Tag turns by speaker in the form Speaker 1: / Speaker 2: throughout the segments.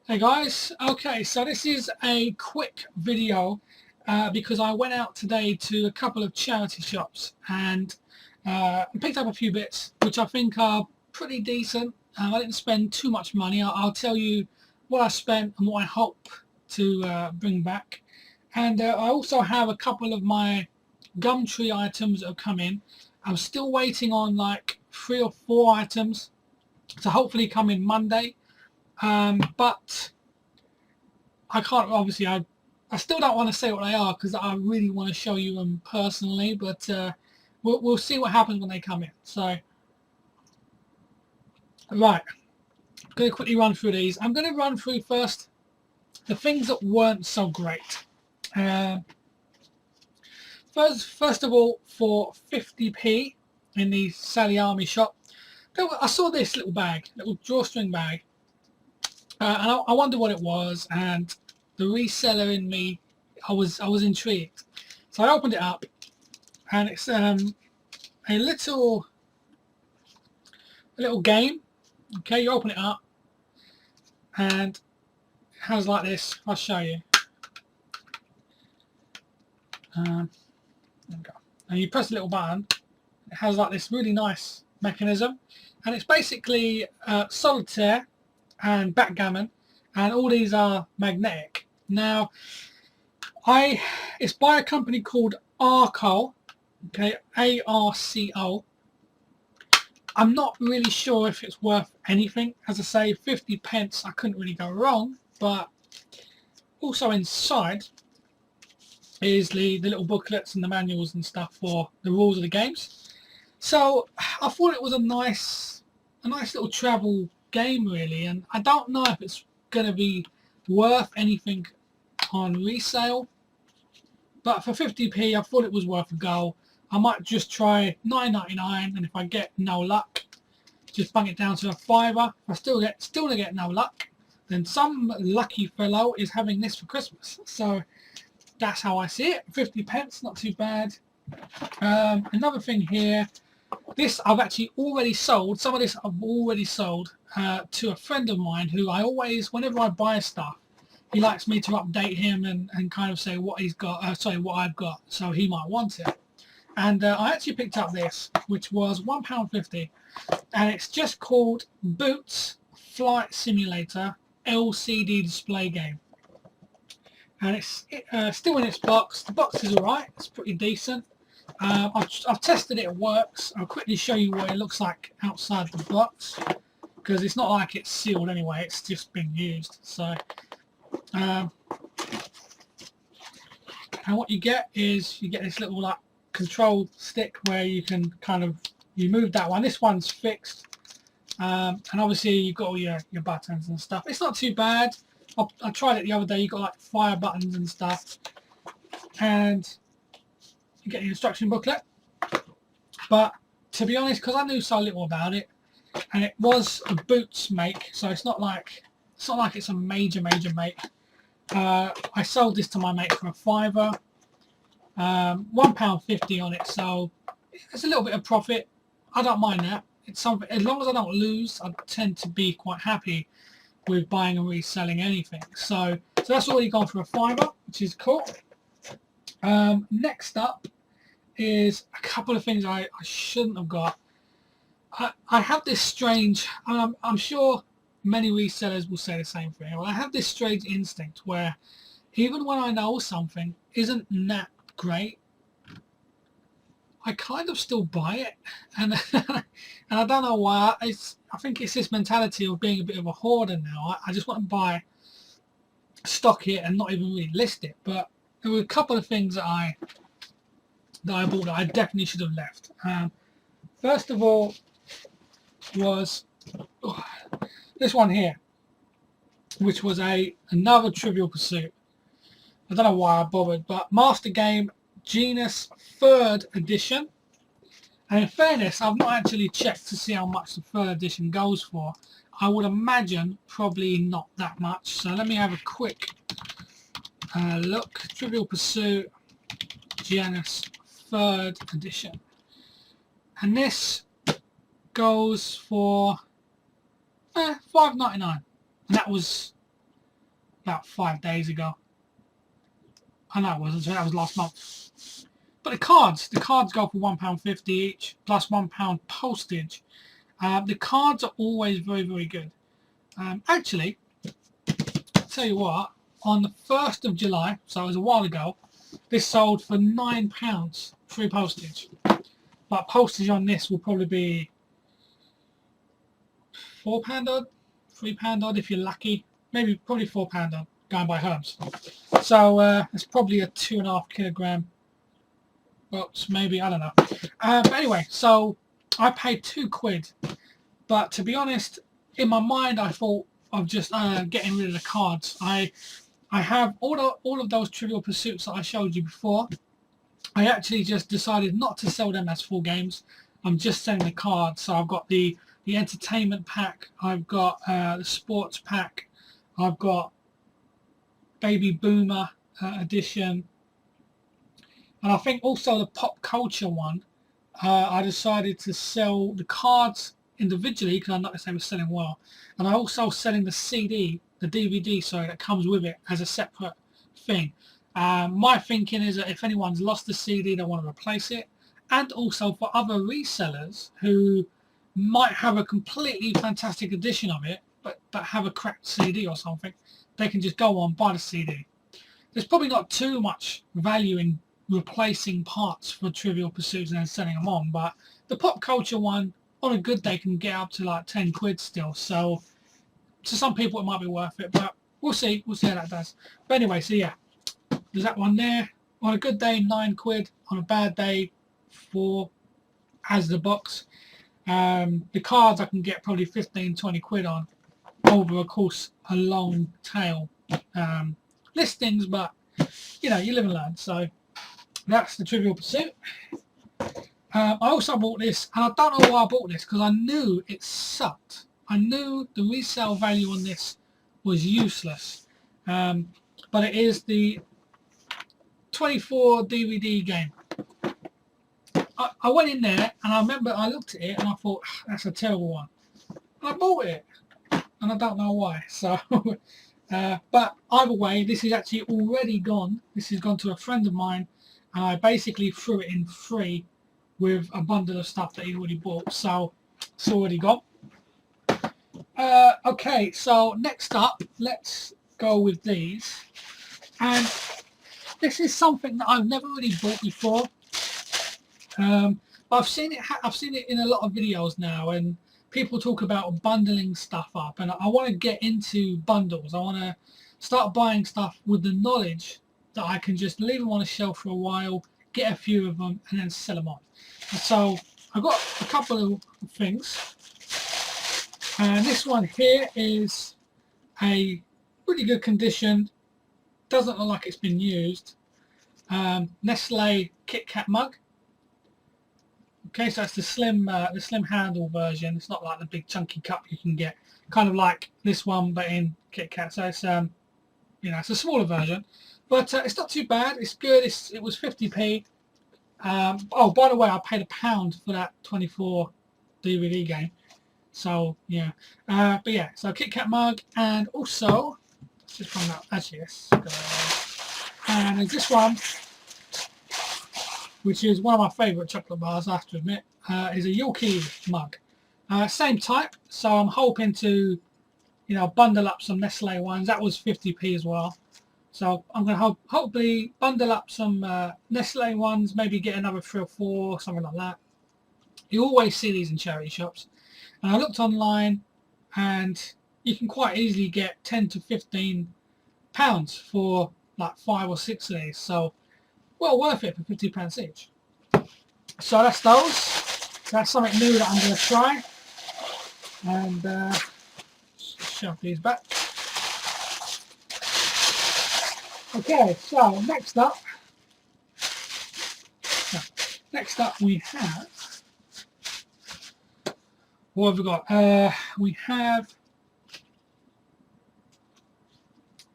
Speaker 1: Hey guys, okay, so this is a quick video because I went out today to a couple of charity shops and picked up a few bits which I think are pretty decent. I didn't spend too much money. I'll tell you what I spent and what I hope to bring back. And I also have a couple of my Gumtree items that have come in. I'm still waiting on like 3 or 4 items to hopefully come in Monday. But I can't obviously. I still don't want to say what they are because I really want to show you them personally. But we'll see what happens when they come in. So right, I'm going to quickly run through these. I'm going to run through first the things that weren't so great. Uh, first of all, for 50p in the Sally Army shop, I saw this little bag, little drawstring bag, and I wondered what it was, and the reseller in me, I was intrigued, so I opened it up, and it's a little game. Okay, you open it up, and it has like this. I'll show you. There we go. And you press a little button. It has like this really nice mechanism, and it's basically solitaire and backgammon, and all these are magnetic. Now, it's by a company called Arco, okay, ARCO. I'm not really sure if it's worth anything. As I say, 50 pence, I couldn't really go wrong, but also inside is the little booklets and the manuals and stuff for the rules of the games. So I thought it was a nice little travel game really, and I don't know if it's going to be worth anything on resale, but for 50p I thought it was worth a go. I might just try 9.99, and if I get no luck, just bung it down to a fiver. If I still get no luck, then some lucky fellow is having this for Christmas. So that's how I see it. 50 pence, not too bad. Another thing here, this I've actually already sold. Some of this I've already sold to a friend of mine who I always, whenever I buy stuff, he likes me to update him and kind of say what he's got, what I've got, so he might want it. And I actually picked up this, which was £1.50, and it's just called Boots Flight Simulator LCD display game. And it's still in its box. The box is alright, it's pretty decent. I've tested it, it works. I'll quickly show you what it looks like outside the box, because it's not like it's sealed anyway, it's just been used. So, and what you get is you get this little like control stick where you can kind of, you move that one. This one's fixed, and obviously you've got all your buttons and stuff. It's not too bad. I tried it the other day. You got like fire buttons and stuff, and you get the instruction booklet. But to be honest, because I knew so little about it, and it was a Boots make, so it's not like it's a major make. I sold this to my mate for a fiver. £1.50 on it, so it's a little bit of profit. I don't mind that. It's something, as long as I don't lose, I tend to be quite happy with buying and reselling anything. So that's already gone for a fiver, which is cool. Next up is a couple of things I shouldn't have got. I have this strange, I'm sure many resellers will say the same thing, but I have this strange instinct where even when I know something isn't that great, I kind of still buy it, and and I don't know why. I think it's this mentality of being a bit of a hoarder now. I just want to buy, stock it, and not even really list it. But there were a couple of things that I bought that I definitely should have left. First of all was this one here, which was another Trivial Pursuit. I don't know why I bothered, but Master Game Genus 3rd edition. And in fairness, I've not actually checked to see how much the 3rd edition goes for. I would imagine probably not that much. So let me have a quick look. Trivial Pursuit Genus 3rd edition. And this goes for £5.99. And that was about 5 days ago. I know it wasn't, so that was last month. But the cards go for £1.50 each, plus £1 postage. The cards are always very, very good. Actually, I'll tell you what, on the 1st of July, so it was a while ago, this sold for £9, free postage. But postage on this will probably be £4 odd, £3 odd if you're lucky. Maybe probably £4 odd, going by Herms. So it's probably a 2.5 kilogram box, maybe, I don't know. But anyway, so I paid £2. But to be honest, in my mind, I thought of just getting rid of the cards. I have all of those Trivial Pursuits that I showed you before. I actually just decided not to sell them as full games. I'm just selling the cards. So I've got the entertainment pack. I've got the sports pack. I've got Baby Boomer edition. And I think also the pop culture one. I decided to sell the cards individually because I noticed they were selling well, and I also selling the CD, the DVD, sorry, that comes with it as a separate thing. My thinking is that if anyone's lost the CD, they want to replace it, and also for other resellers who might have a completely fantastic edition of it, but have a cracked CD or something, they can just go on, buy the CD. There's probably not too much value in replacing parts for Trivial Pursuits and then selling them on, but the pop culture one on a good day can get up to like £10 still, so to some people it might be worth it, but we'll see how that does. But anyway, so yeah, there's that one there. On a good day, £9. On a bad day, 4 as the box. The cards I can get probably 15-20 quid on over, of course, a long tail listings, but you know, you live and learn. So that's the Trivial Pursuit. I also bought this, and I don't know why I bought this, because I knew it sucked. I knew the resale value on this was useless. But it is the 24 DVD game. I went in there, and I remember I looked at it, and I thought, that's a terrible one. And I bought it, and I don't know why. So, but either way, this is actually already gone. This has gone to a friend of mine, and I basically threw it in free with a bundle of stuff that he already bought, so it's already gone. Okay, so next up, let's go with these. And this is something that I've never really bought before, but I've seen it in a lot of videos now, and people talk about bundling stuff up, and I want to get into bundles. I want to start buying stuff with the knowledge that I can just leave them on a shelf for a while, get a few of them, and then sell them on. So I've got a couple of things, and this one here is a pretty good condition, doesn't look like it's been used, Nestle Kit Kat mug. Okay, so it's the slim handle version. It's not like the big chunky cup you can get, kind of like this one but in Kit Kat. So it's you know, it's a smaller version, but it's not too bad. It's good. It was 50p. Oh, by the way, I paid £1 for that 24 DVD game. So yeah, but yeah, so Kit Kat mug, and also let's just find out. Actually, yes, and there's this one, which is one of my favourite chocolate bars, I have to admit, is a Yorkie mug. Same type, so I'm hoping to, you know, bundle up some Nestle ones. That was 50p as well. So I'm going to hopefully bundle up some Nestle ones, maybe get another 3 or 4, something like that. You always see these in charity shops. And I looked online, and you can quite easily get 10 to 15 pounds for like 5 or 6 of these. So well worth it for 50p each. So that's those. So that's something new that I'm going to try. And shove these back. Okay, so next up we have, what have we got? We have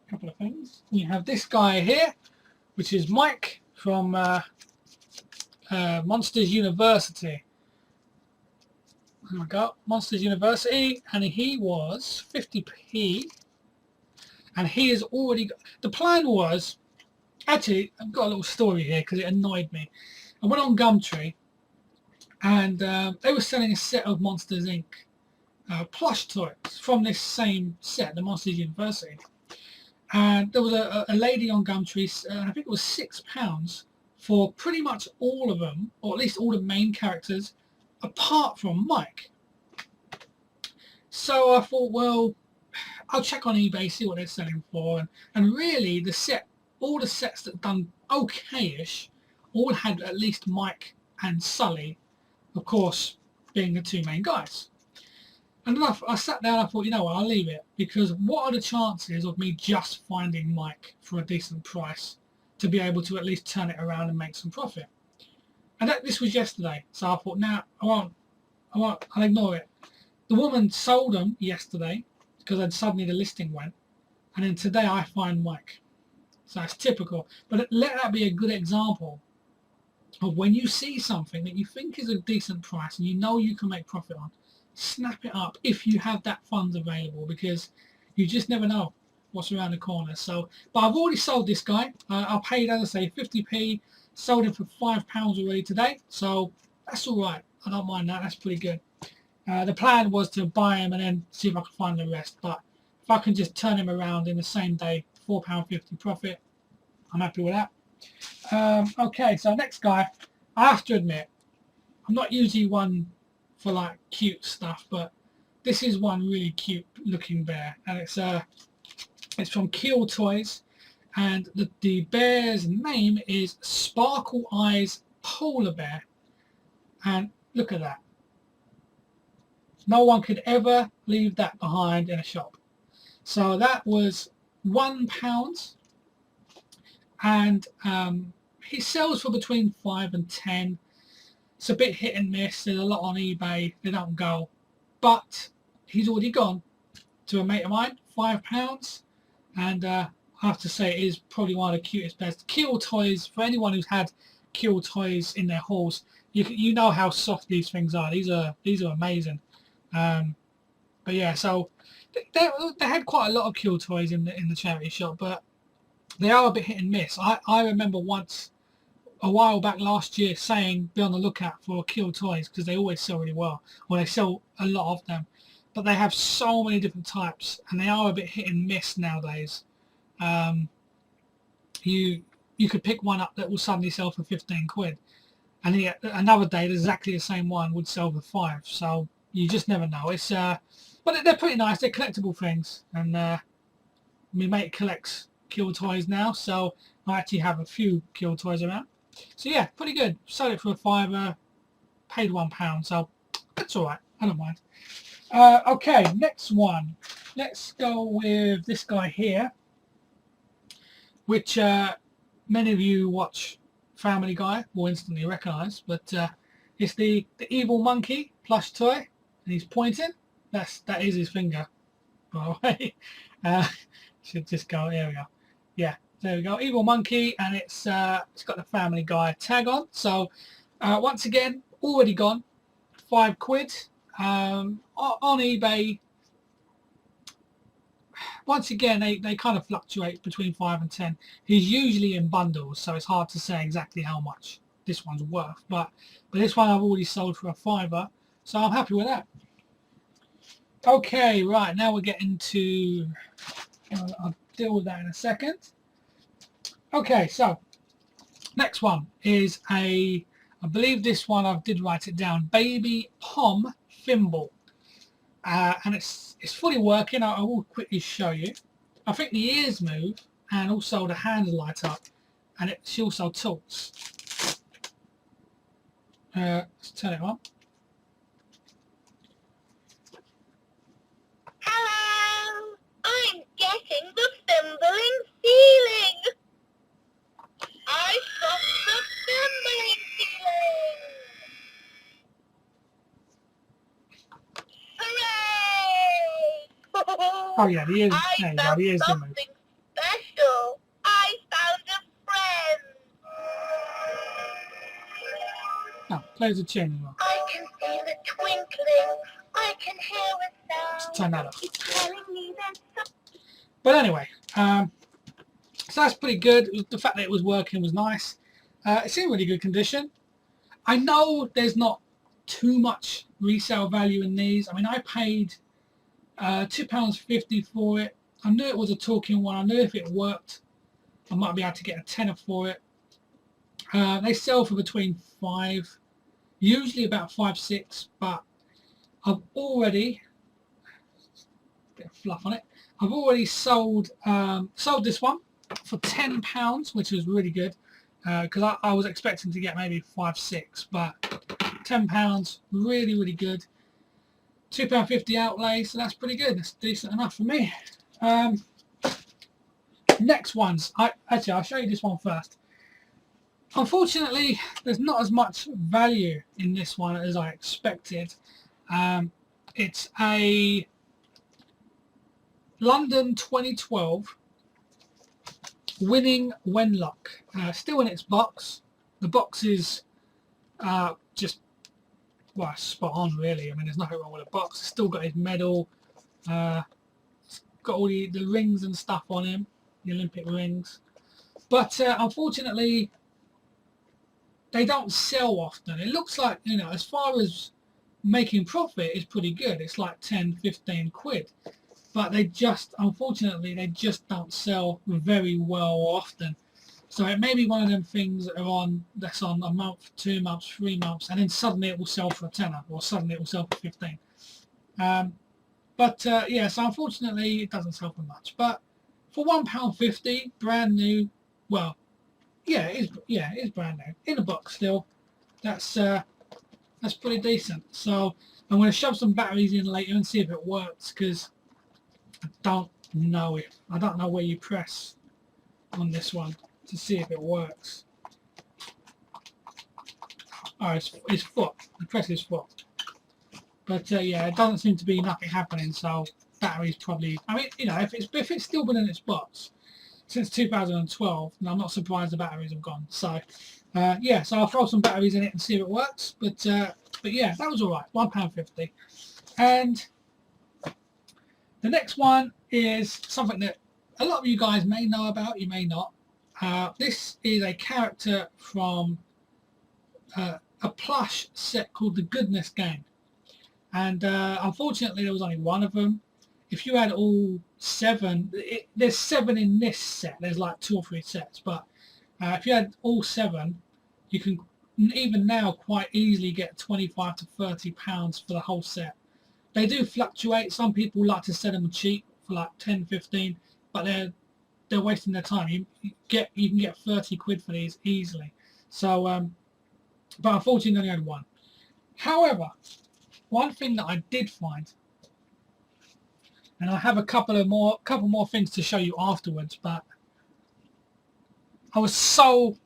Speaker 1: a couple of things. We have this guy here, which is Mike from Monsters University. There we go, Monsters University, and he was 50p, and he has already got, the plan was, actually I've got a little story here because it annoyed me. I went on Gumtree and they were selling a set of Monsters Inc. Plush toys from this same set, the Monsters University. And there was a lady on Gumtree, I think it was £6 for pretty much all of them, or at least all the main characters, apart from Mike. So I thought, well, I'll check on eBay, see what they're selling for, and really all the sets that done okay-ish, all had at least Mike and Sully, of course, being the two main guys. And then I sat down and I thought, you know what, I'll leave it, because what are the chances of me just finding Mike for a decent price to be able to at least turn it around and make some profit? And this was yesterday, so I thought, nah, I'll ignore it. The woman sold them yesterday because then suddenly the listing went, and then today I find Mike. So it's typical, but let that be a good example of when you see something that you think is a decent price and you know you can make profit on, snap it up if you have that funds available, because you just never know what's around the corner. So, but I've already sold this guy. I paid, as I say, 50p. Sold him for £5 already today, so that's all right. I don't mind that. That's pretty good. The plan was to buy him and then see if I could find the rest, but if I can just turn him around in the same day, £4.50 profit, I'm happy with that. Okay, so next guy, I have to admit, I'm not usually one for like cute stuff, but this is one really cute looking bear, and it's from Kill Toys, and the bear's name is Sparkle Eyes Polar Bear, and look at that. No one could ever leave that behind in a shop. So that was £1, and he sells for between 5 and 10. It's a bit hit and miss. There's a lot on eBay. They don't go. But he's already gone to a mate of mine, £5. And I have to say it is probably one of the cutest bears. Kill Toys, for anyone who's had Kill Toys in their halls, you know how soft these things are. These are amazing. But yeah, so they had quite a lot of Kill Toys in the charity shop, but they are a bit hit and miss. I remember once, a while back last year, saying be on the lookout for Kill Toys because they always sell really well, or they sell a lot of them, but they have so many different types and they are a bit hit and miss nowadays. You could pick one up that will suddenly sell for 15 quid, and then another day exactly the same one would sell for 5. So you just never know. It's but they're pretty nice. They're collectible things, and my mate collects Kill Toys now, so I actually have a few Kill Toys around. So yeah, pretty good. Sold it for a £5, paid £1, so that's all right. I don't mind. Okay, next one. Let's go with this guy here, which many of you watch Family Guy will instantly recognise, but it's the evil monkey plush toy, and he's pointing. That is his finger, by the way. Should just go. There we go. Yeah, there we go. Evil monkey, and it's got the Family Guy tag on. So once again, already gone. £5 on eBay. Once again, they kind of fluctuate between 5 and 10. He's usually in bundles, so it's hard to say exactly how much this one's worth. But this one I've already sold for a £5, so I'm happy with that. Okay, right, now we're getting to... I'll deal with that in a second. Okay, so next one is I believe this one I did write it down, Baby Pom Thimble. And it's fully working. I will quickly show you. I think the ears move and also the hands light up, and she also talks. Let's turn it on.
Speaker 2: Hello, I'm getting the thimbling feeling. I got the thimbling feeling. Hooray!
Speaker 1: Oh yeah, the ears. There you go. The ears do move.
Speaker 2: Something special. I found a friend.
Speaker 1: Oh, plays a tune as well.
Speaker 2: I can see the twinkling. I can hear a sound.
Speaker 1: Let's turn that off.
Speaker 2: It's telling me that
Speaker 1: But anyway, So that's pretty good. The fact that it was working was nice. It's in really good condition. I know there's not too much resale value in these. I mean, I paid £2.50 for it. I knew it was a talking one. I knew if it worked, I might be able to get a tenner for it. They sell for between five, usually about 5-6, but I've already bit of fluff on it. I've already sold this one for £10, which was really good because I was expecting to get maybe 5-6, but £10, really good. £2.50 outlay, so that's pretty good. That's decent enough for me. Next ones, actually I'll show you this one first. Unfortunately, there's not as much value in this one as I expected. It's a London 2012 winning Wenlock. Still in its box. The box is just, well, spot on really. I mean, there's nothing wrong with the box. It's still got his medal. It's got all the rings and stuff on him, the Olympic rings. But unfortunately, they don't sell often. It looks like, you know, as far as making profit is pretty good. It's like 10-15 quid. But they just, unfortunately, they just don't sell very well often. So it may be one of them things that's on a month, 2 months, 3 months, and then suddenly it will sell for a tenner, or suddenly it will sell for 15. Yeah, so unfortunately it doesn't sell for much. But for £1.50, brand new, well, yeah, it is brand new in a box still. That's pretty decent. So I'm going to shove some batteries in later and see if it works, because I don't know where you press on this one to see if it works. Oh, it's foot. I press his foot. But yeah, it doesn't seem to be nothing happening. So batteries probably. I mean, you know, if it's still been in its box since 2012, then I'm not surprised the batteries have gone. So yeah, so I'll throw some batteries in it and see if it works. But yeah, that was all right. £1.50. And the next one is something that a lot of you guys may know about, you may not. This is a character from a plush set called the Goodness Game. And unfortunately there was only one of them. If you had all 7, there's 7 in this set. There's like 2 or 3 sets. But if you had all 7, you can even now quite easily get £25 to £30 for the whole set. They do fluctuate. Some people like to sell them cheap for like 10-15, but they're wasting their time. You can get 30 quid for these easily. So but unfortunately I only had one. However, one thing that I did find, and I have a couple more things to show you afterwards, but I was so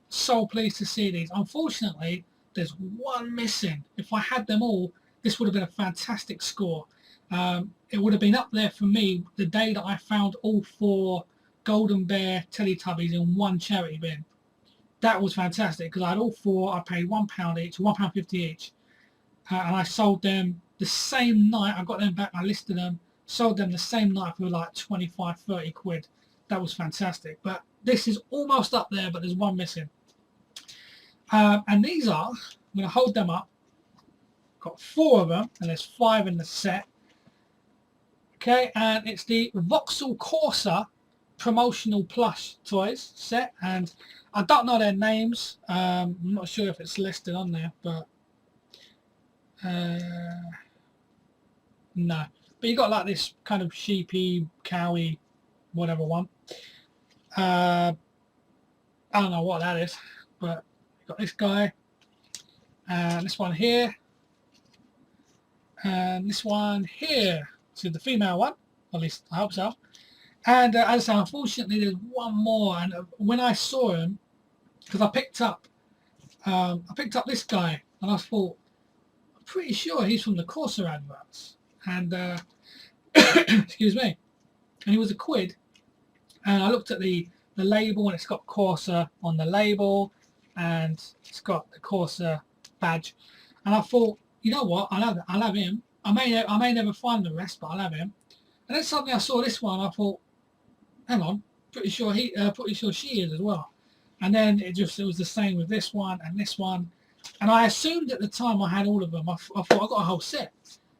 Speaker 1: pleased to see these. Unfortunately, there's one missing. If I had them all, this would have been a fantastic score. It would have been up there for me the day that I found all 4 Golden Bear Teletubbies in one charity bin. That was fantastic because I had all 4. I paid £1 each, £1.50 each, and I sold them the same night. I got them back. I listed them, sold them the same night for like 25-30 quid. That was fantastic. But this is almost up there, but there's one missing. And these are, I'm going to hold them up. Got 4 of them, and there's 5 in the set. Okay, and it's the Vauxhall Corsa promotional plush toys set, and I don't know their names. I'm not sure if it's listed on there, but no. But you got like this kind of sheepy, cowy, whatever one. I don't know what that is, but you got this guy, and this one here, and this one here. So the female one, at least I hope so. And as I say, unfortunately, there's one more. And when I saw him, because I picked up this guy, and I thought, I'm pretty sure he's from the Corsa adverts. And excuse me, and he was £1. And I looked at the label, and it's got Corsa on the label, and it's got the Corsa badge. And I thought, you know what? I'll have him. I may never find the rest, but I'll have him. And then suddenly I saw this one. I thought, hang on, pretty sure she is as well. And then it was the same with this one and this one. And I assumed at the time I had all of them. I thought I got a whole set.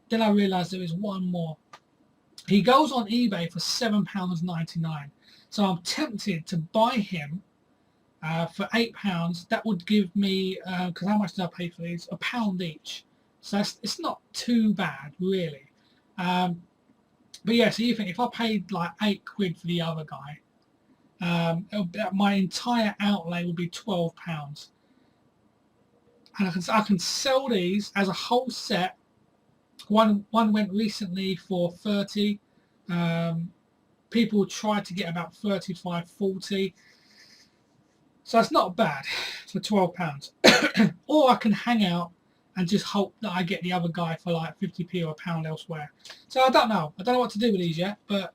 Speaker 1: Then I realised there was one more. He goes on eBay for £7.99. So I'm tempted to buy him for £8. That would give me, because how much did I pay for these? £1 each. So it's not too bad, really. But yeah, so you think if I paid like £8 for the other guy, my entire outlay would be £12. And I can sell these as a whole set. One went recently for 30. People tried to get about 35, 40. So that's not bad for £12. Or I can hang out and just hope that I get the other guy for like 50p or £1 elsewhere. So I don't know. I don't know what to do with these yet. But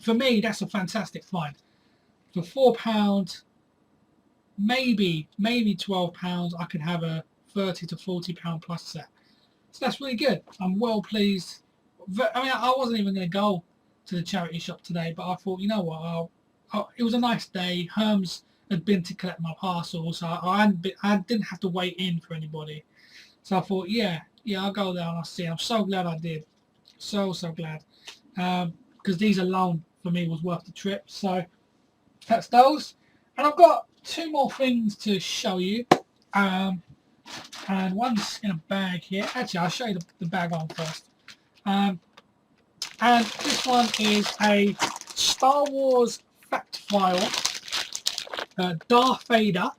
Speaker 1: for me, that's a fantastic find. For £4, maybe £12, I could have a £30 to £40 plus set. So that's really good. I'm well pleased. I mean, I wasn't even going to go to the charity shop today, but I thought, you know what, it was a nice day. Herms had been to collect my parcel, so I didn't have to wait in for anybody. So I thought, yeah, I'll go there and I'll see. I'm so glad I did. So glad. Because these alone, for me, was worth the trip. So that's those. And I've got two more things to show you. And one's in a bag here. Actually, I'll show you the bag on first. And this one is a Star Wars fact file. Darth Vader.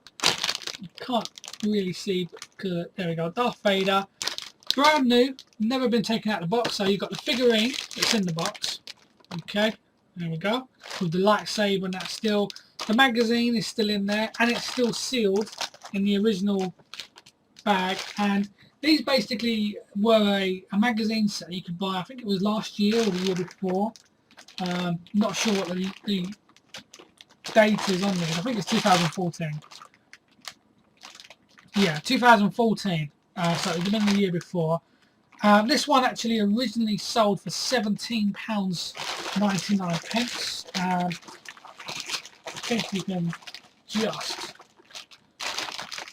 Speaker 1: You can't really see, but there we go. Darth Vader. Brand new. Never been taken out of the box. So you've got the figurine that's in the box. Okay. There we go. With the lightsaber and that still. The magazine is still in there. And it's still sealed in the original bag. And these basically were a magazine set you could buy. I think it was last year or the year before. Not sure what the date is on these. I think it's 2014. Yeah, 2014. So it would have been the year before. This one actually originally sold for £17.99. I think you can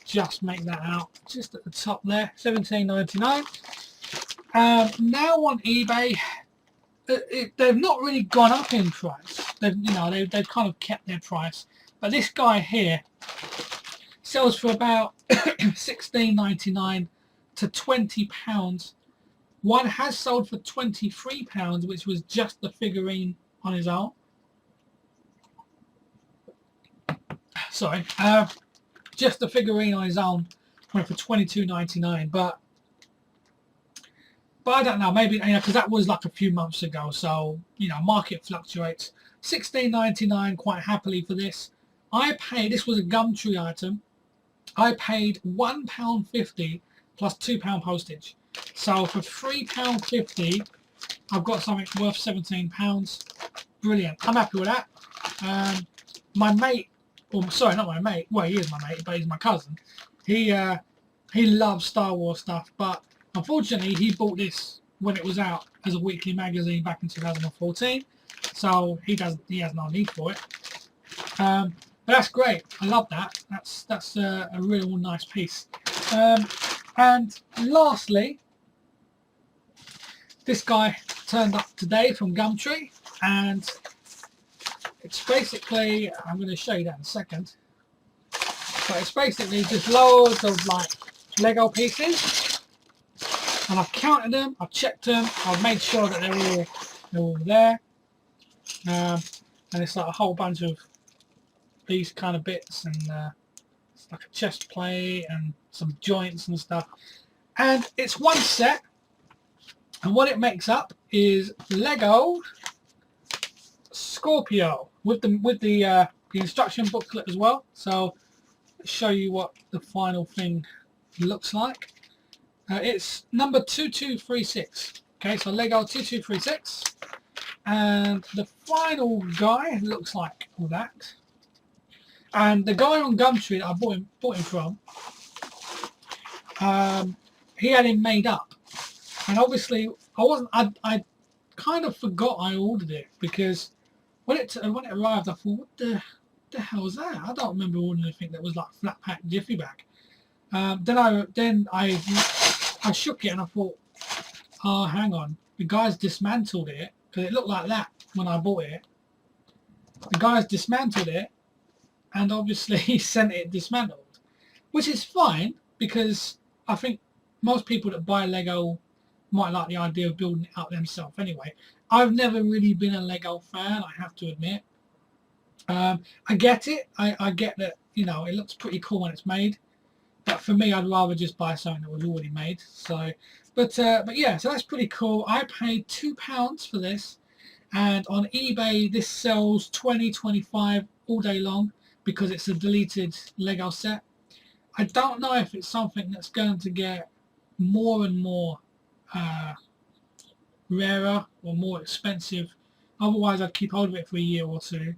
Speaker 1: just make that out, just at the top there, £17.99. Now on eBay, they've not really gone up in price. They've kind of kept their price. But this guy here sells for about £16.99 to £20. One has sold for £23, which was just the figurine on his own. Sorry, just the figurine on his own went for £22.99. But I don't know, maybe, because that was like a few months ago, so market fluctuates. £16.99 quite happily for this. This was a Gumtree item. I paid £1.50 plus £2 postage. So for £3.50, I've got something worth £17. Brilliant. I'm happy with that. My mate, sorry, not my mate. Well, he is my mate, but he's my cousin. He loves Star Wars stuff, but unfortunately, he bought this when it was out as a weekly magazine back in 2014. So he has no need for it. But that's great. I love that. That's a real nice piece. And lastly, this guy turned up today from Gumtree, and it's basically, I'm going to show you that in a second, but it's basically just loads of like Lego pieces, and I've counted them, I've checked them, I've made sure that they're all there, and it's like a whole bunch of these kind of bits, and it's like a chest plate and some joints and stuff, and it's one set, and what it makes up is Lego Scorpio with the instruction booklet as well. So let's show you what the final thing looks like. It's number 2236. Okay, so Lego 2236, and the final guy looks like all that. And the guy on Gumtree that I bought him from, he had him made up, and obviously I kind of forgot I ordered it, because when it arrived, I thought, what the hell is that? I don't remember ordering anything that was like flat pack jiffy bag. Then I shook it and I thought, oh, hang on, the guys dismantled it because it looked like that when I bought it. The guys dismantled it and obviously he sent it dismantled, which is fine because I think most people that buy Lego might like the idea of building it out themselves anyway. I've never really been a Lego fan, I have to admit. I get it. I get that, you know, it looks pretty cool when it's made. But for me, I'd rather just buy something that was already made. So, but yeah, so that's pretty cool. I paid £2 for this. And on eBay, this sells 20-25 all day long because it's a deleted Lego set. I don't know if it's something that's going to get more and more rarer or more expensive. Otherwise, I'd keep hold of it for a year or two.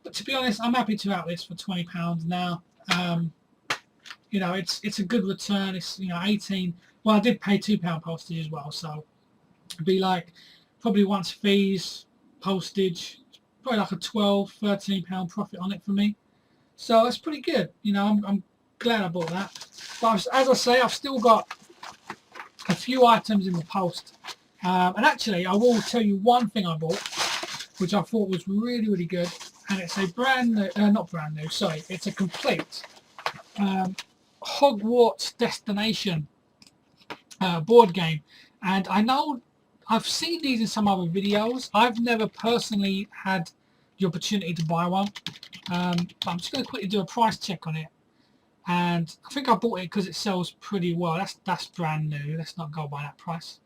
Speaker 1: But to be honest, I'm happy to out this for £20 now. You know, it's a good return. It's, you know, 18. Well, I did pay £2 postage as well, so it'd be like probably once fees, postage, probably like a £12-13 profit on it for me. So that's pretty good. You know, I'm glad I bought that. But as I say, I've still got a few items in the post. And actually, I will tell you one thing I bought, which I thought was really, really good. And it's a brand new, not brand new, sorry, it's a complete Hogwarts Destination board game. And I know I've seen these in some other videos. I've never personally had the opportunity to buy one. But I'm just going to quickly do a price check on it. And I think I bought it because it sells pretty well. That's brand new. Let's not go by that price.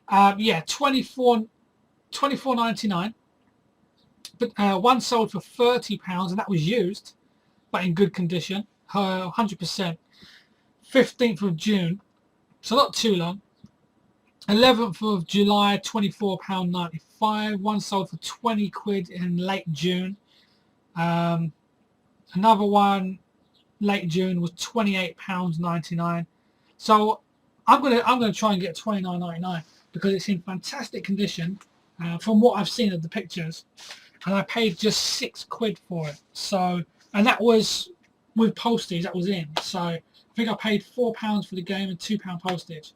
Speaker 1: Yeah, $24.99. But one sold for £30, and that was used, but in good condition, 100%. 15th of June, so not too long. 11th of July, £24.95. One sold for 20 quid in late June. Another one late June was £28.99. So I'm gonna try and get £29.99 because it's in fantastic condition from what I've seen of the pictures, and I paid just 6 quid for it. So, and that was with postage, that was in. So I think I paid £4 for the game and £2 postage.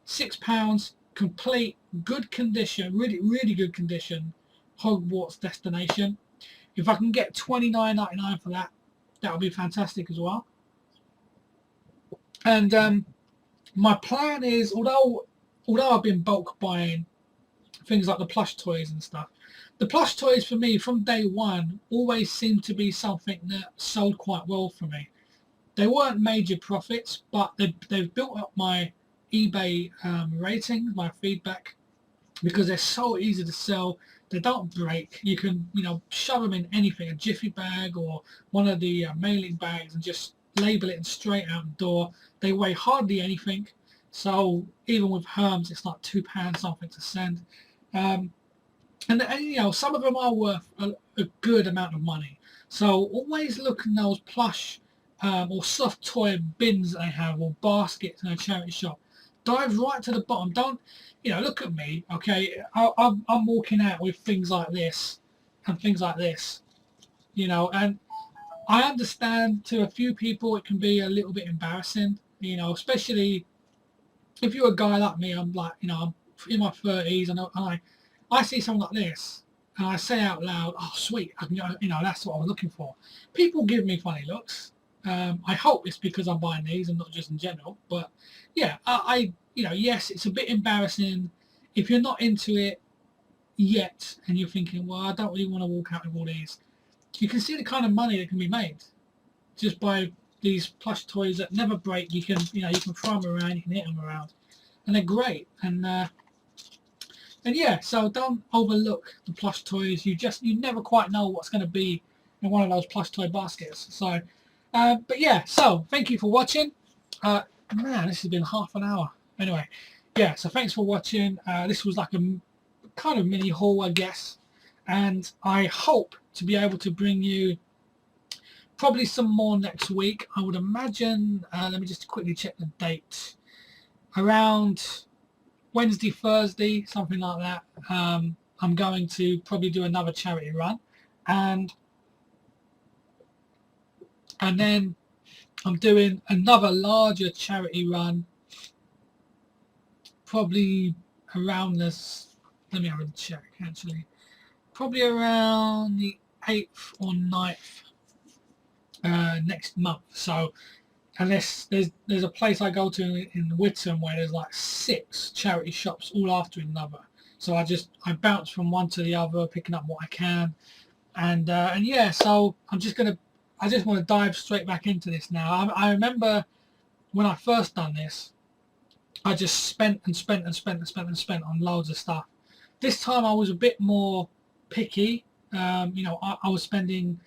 Speaker 1: £6, complete, good condition, really, really good condition, Hogwarts Destination. If I can get £29.99 for that, that would be fantastic as well. And my plan is, although I've been bulk buying things like the plush toys and stuff, the plush toys for me from day one always seemed to be something that sold quite well for me. They weren't major profits, but they've built up my eBay ratings, my feedback, because they're so easy to sell. They don't break. You can, you know, shove them in anything, a jiffy bag or one of the mailing bags, and just label it and straight out the door. They weigh hardly anything, so even with Hermes, it's like £2 something to send. And you know, some of them are worth a good amount of money. So always look in those plush or soft toy bins that they have, or baskets in a charity shop. Dive right to the bottom. Don't, you know, look at me, okay? I'm walking out with things like this and things like this, you know, and I understand to a few people it can be a little bit embarrassing, you know, especially if you're a guy like me. I'm like, you know, I'm in my 30s, and I see something like this and I say out loud, oh sweet, I can, you know, that's what I was looking for. People give me funny looks. I hope it's because I'm buying these and not just in general. But yeah, you know, yes, it's a bit embarrassing if you're not into it yet and you're thinking, well, I don't really want to walk out with all these. You can see the kind of money that can be made just by these plush toys that never break. You can, you know, you can throw them around, you can hit them around, and they're great. And yeah, so don't overlook the plush toys. You never quite know what's going to be in one of those plush toy baskets. So, but yeah, so thank you for watching. Man, this has been half an hour. Anyway, yeah, so thanks for watching. This was like a kind of mini haul, I guess, and I hope to be able to bring you probably some more next week. I would imagine, let me just quickly check the date, around Wednesday, Thursday, something like that. I'm going to probably do another charity run. and then I'm doing another larger charity run, probably around this. Let me have a check actually. Probably around the 8th or 9th next month. So unless there's a place I go to in Whitton where there's like 6 charity shops all after another. So I bounce from one to the other, picking up what I can, and yeah. So I just want to dive straight back into this now. I remember when I first done this, I just spent and spent and spent and spent and spent on loads of stuff. This time I was a bit more picky. I was spending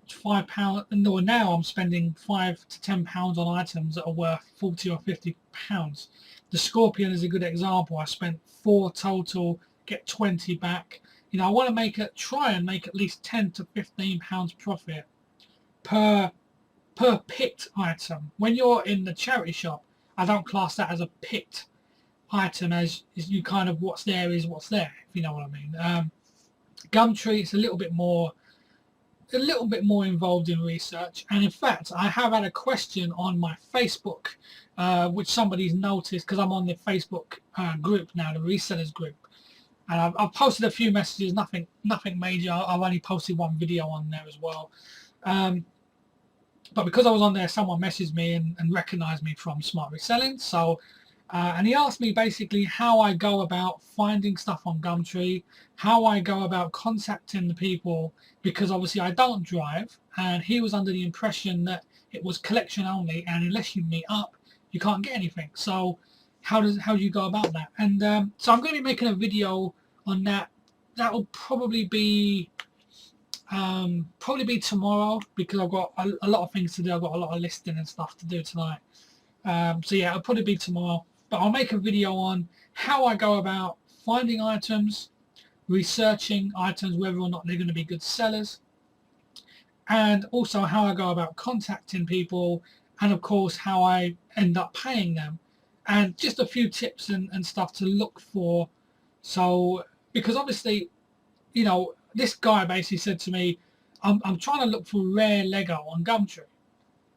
Speaker 1: £5. No, now I'm spending £5 to £10 on items that are worth £40 or £50. The Scorpion is a good example. I spent 4 total, get 20 back. I want to try and make at least £10 to £15 profit per picked item. When you're in the charity shop, I don't class that as a picked item, as you kind of what's there is what's there, if you know what I mean. Gumtree, it's a little bit more involved in research, and in fact I have had a question on my Facebook, which somebody's noticed, because I'm on the Facebook group now, the resellers group, and I've posted a few messages, nothing major. I've only posted one video on there as well, but because I was on there, someone messaged me and recognized me from Smart Reselling. So and he asked me basically how I go about finding stuff on Gumtree, how I go about contacting the people, because obviously I don't drive, and he was under the impression that it was collection only, and unless you meet up, you can't get anything. So how do you go about that? And so I'm going to be making a video on that. That will probably be tomorrow, because I've got a lot of things to do. I've got a lot of listing and stuff to do tonight. So yeah, it'll probably be tomorrow. But I'll make a video on how I go about finding items, researching items, whether or not they're going to be good sellers, and also how I go about contacting people, and of course how I end up paying them, and just a few tips and stuff to look for. So because obviously, this guy basically said to me, I'm trying to look for rare Lego on Gumtree.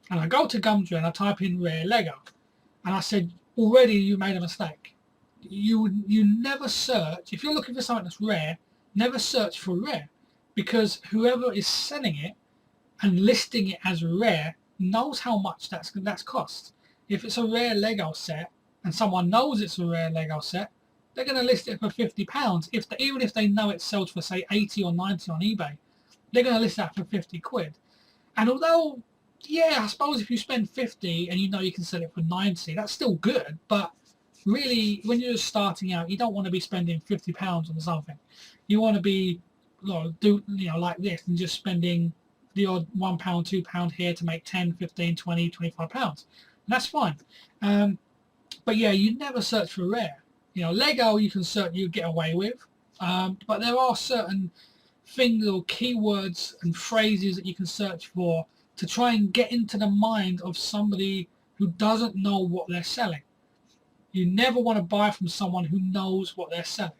Speaker 1: And I go to Gumtree and I type in rare Lego. And I said, already you made a mistake. You never search, if you're looking for something that's rare, never search for rare. Because whoever is selling it and listing it as rare knows how much that's cost. If it's a rare Lego set and someone knows it's a rare Lego set, they're going to list it for £50. Even if they know it sells for say 80 or 90 on eBay, they're going to list that for 50 quid. And although, yeah, I suppose if you spend 50 and you can sell it for 90, that's still good. But really, when you're just starting out, you don't want to be spending £50 on something. You want to be like this, and just spending the odd £1, £2 here to make 10, 15, 20, £25. And that's fine. But yeah, you never search for rare. Lego you get away with, but there are certain things or keywords and phrases that you can search for to try and get into the mind of somebody who doesn't know what they're selling. You never want to buy from someone who knows what they're selling,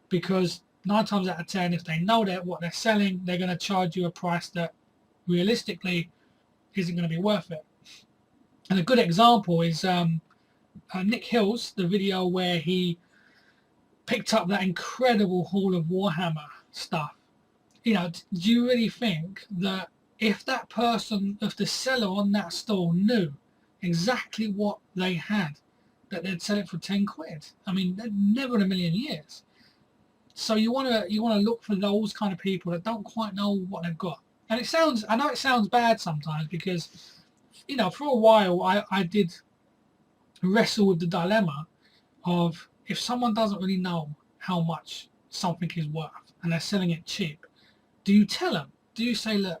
Speaker 1: because 9 times out of 10, if they know what they're selling, they're going to charge you a price that realistically isn't going to be worth it. And a good example is Nick Hill's, the video where he picked up that incredible haul of Warhammer stuff. Do you really think that if the seller on that store knew exactly what they had, that they'd sell it for 10 quid? I mean, never in a million years. So you want to look for those kind of people that don't quite know what they've got. And I know it sounds bad sometimes, because for a while I did wrestle with the dilemma of, if someone doesn't really know how much something is worth and they're selling it cheap, do you tell them? Do you say, look,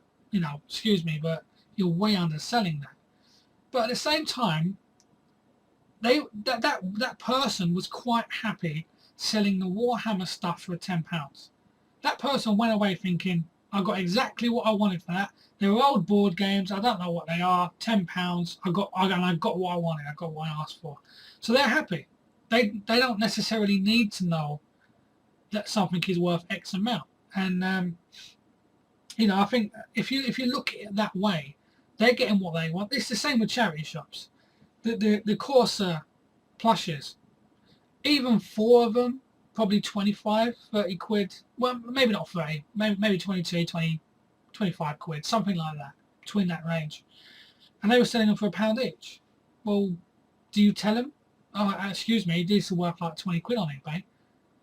Speaker 1: excuse me, but you're way underselling that? But at the same time, that person was quite happy selling the Warhammer stuff for £10. That person went away thinking, I got exactly what I wanted for that. They were old board games. I don't know what they are. £10. I got what I wanted. I got what I asked for. So they're happy. They don't necessarily need to know that something is worth X amount. And you know, I think if you look at it that way, they're getting what they want. It's the same with charity shops. The Corsa plushes, even 4 of them, probably 25, 30 quid. Well, maybe not 30, maybe 22, 20, 25 quid, something like that, between that range. And they were selling them for £1 each. Well, do you tell them, oh, excuse me, these are worth like 20 quid on eBay?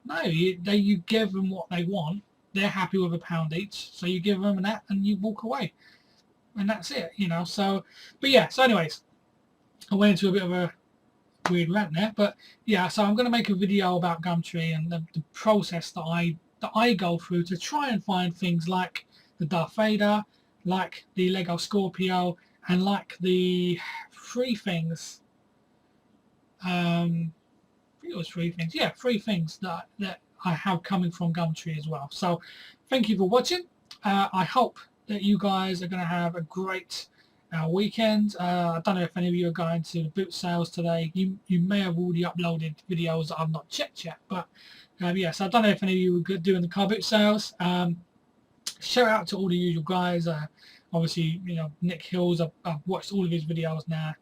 Speaker 1: No, you give them what they want. They're happy with £1 each, so you give them that and you walk away. And that's it, you know. So, but yeah, so anyways, I went into a bit of a weird rant there, but yeah, so I'm going to make a video about Gumtree and the process that I go through to try and find things like the Darth Vader, like the Lego Scorpio, and like the 3 things. I think it was 3 things. Yeah, 3 things that I have coming from Gumtree as well. So thank you for watching. I hope that you guys are going to have a great weekend. I don't know if any of you are going to boot sales today. You may have already uploaded videos that I've not checked yet, but yes, I don't know if any of you were doing the car boot sales. Shout out to all the usual guys. Obviously, you know, Nick Hills. I've watched all of his videos now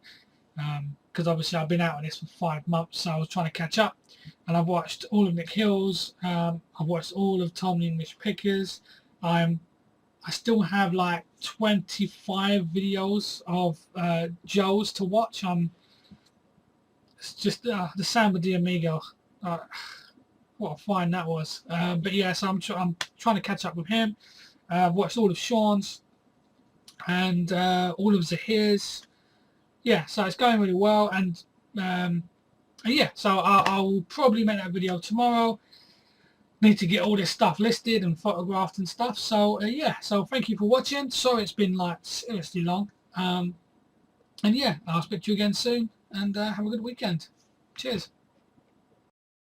Speaker 1: because obviously I've been out on this for 5 months, so I was trying to catch up. And I've watched all of Nick Hills. I've watched all of Tom the English Pickers. I still have like 25 videos of Joe's to watch. It's just the Samba de Amigo. What a find that was. But yeah, so I'm trying to catch up with him. I've watched all of Sean's and all of Zahir's. Yeah, so it's going really well. And yeah, so I'll probably make that video tomorrow. Need to get all this stuff listed and photographed and stuff. So yeah, so thank you for watching. Sorry it's been like seriously long. And yeah, I'll speak to you again soon, and have a good weekend. Cheers.